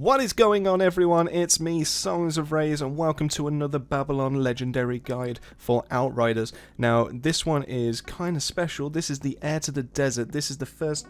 What is going on, everyone? It's me, Songs of Rays, and welcome to another BabbleOn Legendary Guide for Outriders. Now, this one is kind of special. This is the Heir to the Desert. This is the first,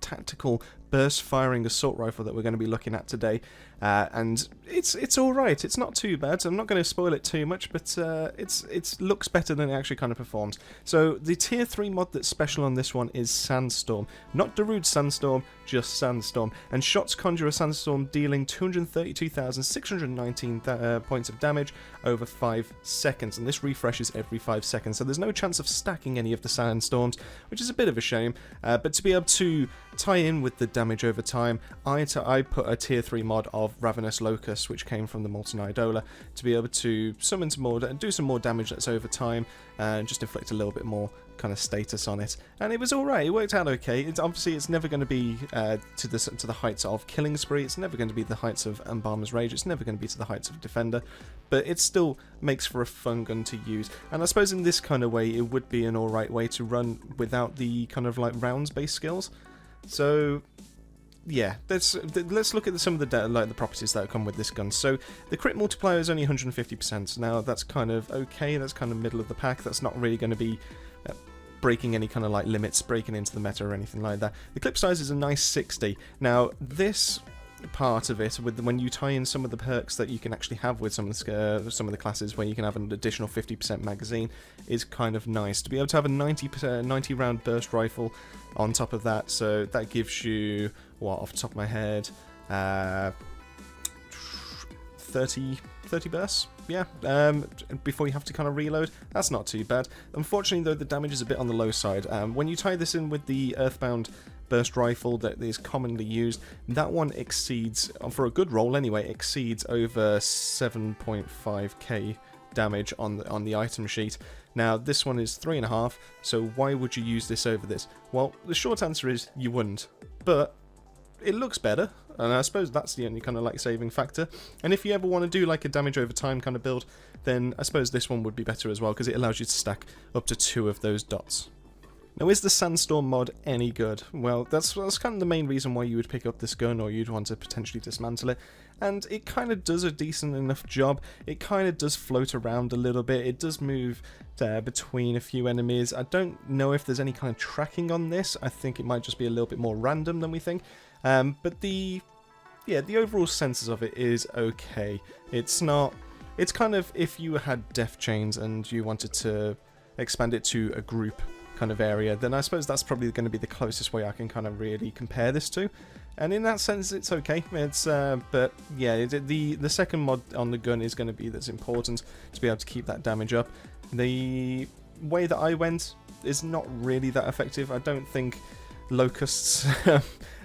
tactical burst-firing assault rifle that we're going to be looking at today. And it's alright. It's not too bad. So I'm not going to spoil it too much, but it looks better than it actually kind of performs. So the tier 3 mod that's special on this one is Sandstorm. Not Darude Sandstorm, just Sandstorm. And shots conjure a Sandstorm dealing 232,619 points of damage over 5 seconds. And this refreshes every 5 seconds. So there's no chance of stacking any of the Sandstorms, which is a bit of a shame. But to be able to tie in with the damage over time, I put a tier 3 mod of Ravenous Locust, which came from the Molten Idola, to be able to summon some more and do some more damage that's over time and just inflict a little bit more kind of status on it. And it was alright, it worked out okay. It's never going to be to the heights of Killing Spree, it's never going to be the heights of Embalmer's Rage, it's never going to be to the heights of Defender, but it still makes for a fun gun to use. And I suppose in this kind of way it would be an alright way to run without the kind of rounds based skills. So yeah, let's look at some of the properties that come with this gun. So the crit multiplier is only 150%. Now that's kind of okay. That's kind of middle of the pack. That's not really going to be breaking any kind of limits, breaking into the meta or anything like that. The clip size is a nice 60. Now this part of it, when you tie in some of the perks that you can actually have with some of the classes, where you can have an additional 50% magazine, is kind of nice to be able to have a 90 round burst rifle on top of that. So that gives you, what, off the top of my head, 30 bursts, yeah, before you have to kind of reload. That's not too bad. Unfortunately though, the damage is a bit on the low side. When you tie this in with the Earthbound burst rifle that is commonly used, that one exceeds, for a good roll anyway, exceeds over 7.5k damage on the item sheet. Now this one is 3.5, so why would you use this over this? Well, the short answer is you wouldn't, but it looks better, and I suppose that's the only kind of saving factor. And if you ever want to do a damage over time kind of build, then I suppose this one would be better as well, because it allows you to stack up to 2 of those dots. Now, is the Sandstorm mod any good? Well, that's kind of the main reason why you would pick up this gun, or you'd want to potentially dismantle it. And it kind of does a decent enough job. It kind of does float around a little bit. It does move between a few enemies. I don't know if there's any kind of tracking on this. I think it might just be a little bit more random than we think. But the overall sense of it is okay. It's kind of, if you had Death Chains and you wanted to expand it to a group kind of area, then I suppose that's probably going to be the closest way I can kind of really compare this to. And in that sense, it's okay. It's but yeah, the second mod on the gun is going to be that's important to be able to keep that damage up. The way that I went is not really that effective. I don't think locusts,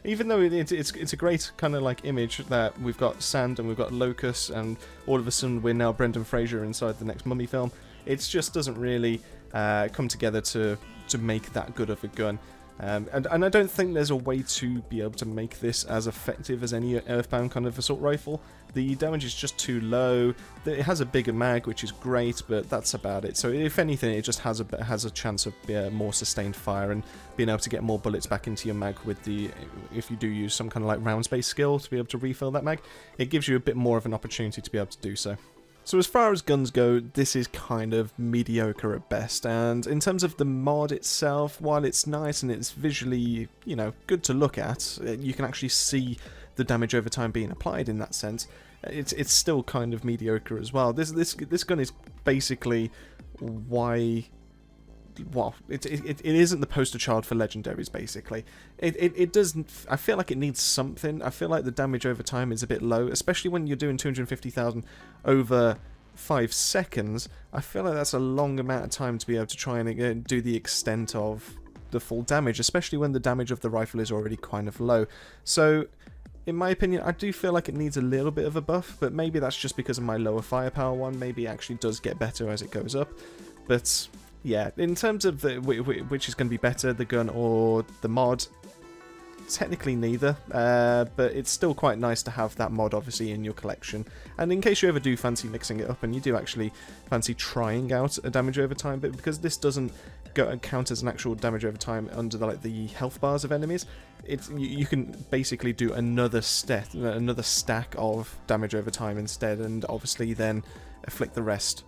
even though it's a great kind of image that we've got sand and we've got locusts, and all of a sudden we're now Brendan Fraser inside the next Mummy film. It just doesn't really come together to make that good of a gun. And I don't think there's a way to be able to make this as effective as any Earthbound kind of assault rifle. The damage is just too low. It has a bigger mag, which is great, but that's about it. So if anything, it just has a chance of more sustained fire and being able to get more bullets back into your mag with if you do use some kind of rounds-based skill to be able to refill that mag. It gives you a bit more of an opportunity to be able to do so. So as far as guns go, this is kind of mediocre at best, and in terms of the mod itself, while it's nice and it's visually, good to look at, you can actually see the damage over time being applied in that sense. It's still kind of mediocre as well. This gun is basically why. Well, it isn't the poster child for legendaries, basically. It doesn't. I feel like it needs something. I feel like the damage over time is a bit low, especially when you're doing 250,000 over 5 seconds. I feel like that's a long amount of time to be able to try and do the extent of the full damage, especially when the damage of the rifle is already kind of low. So, in my opinion, I do feel like it needs a little bit of a buff, but maybe that's just because of my lower firepower one. Maybe it actually does get better as it goes up, but yeah, in terms of which is going to be better, the gun or the mod, technically neither, but it's still quite nice to have that mod obviously in your collection. And in case you ever do fancy mixing it up and you do actually fancy trying out a damage over time, but because this doesn't count as an actual damage over time under the health bars of enemies, you can basically do another stack of damage over time instead, and obviously then afflict the rest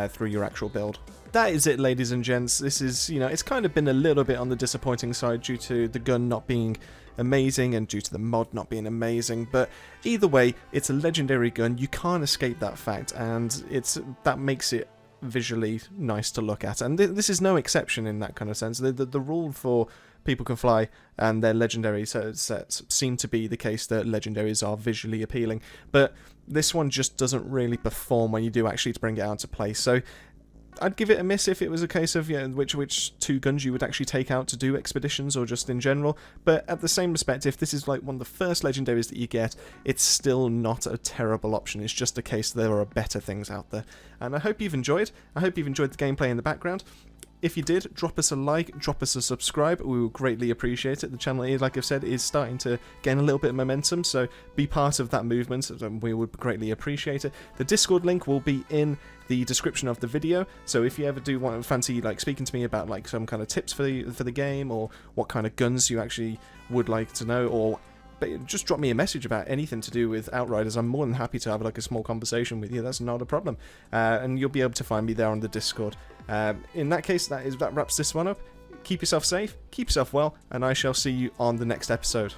through your actual build. That is it, ladies and gents. This is, it's kind of been a little bit on the disappointing side due to the gun not being amazing and due to the mod not being amazing, but either way, it's a legendary gun. You can't escape that fact, and that makes it visually nice to look at, and this is no exception in that kind of sense. The rule for People Can Fly and their legendary sets seem to be the case that legendaries are visually appealing, but this one just doesn't really perform when you do actually to bring it out to play. So I'd give it a miss if it was a case of which 2 guns you would actually take out to do expeditions or just in general, but at the same respect, if this is like one of the first legendaries that you get, it's still not a terrible option. It's just a case there are better things out there. And I hope you've enjoyed. I hope you've enjoyed the gameplay in the background. If you did, drop us a like, drop us a subscribe, we will greatly appreciate it. The channel, like I've said, is starting to gain a little bit of momentum, so be part of that movement, we would greatly appreciate it. The Discord link will be in the description of the video, so if you ever do fancy speaking to me about some kind of tips for the game, or what kind of guns you actually would like to know, or just drop me a message about anything to do with Outriders. I'm more than happy to have a small conversation with you. That's not a problem, and you'll be able to find me there on the Discord. In that case, that wraps this one up. Keep yourself safe, keep yourself well, and I shall see you on the next episode.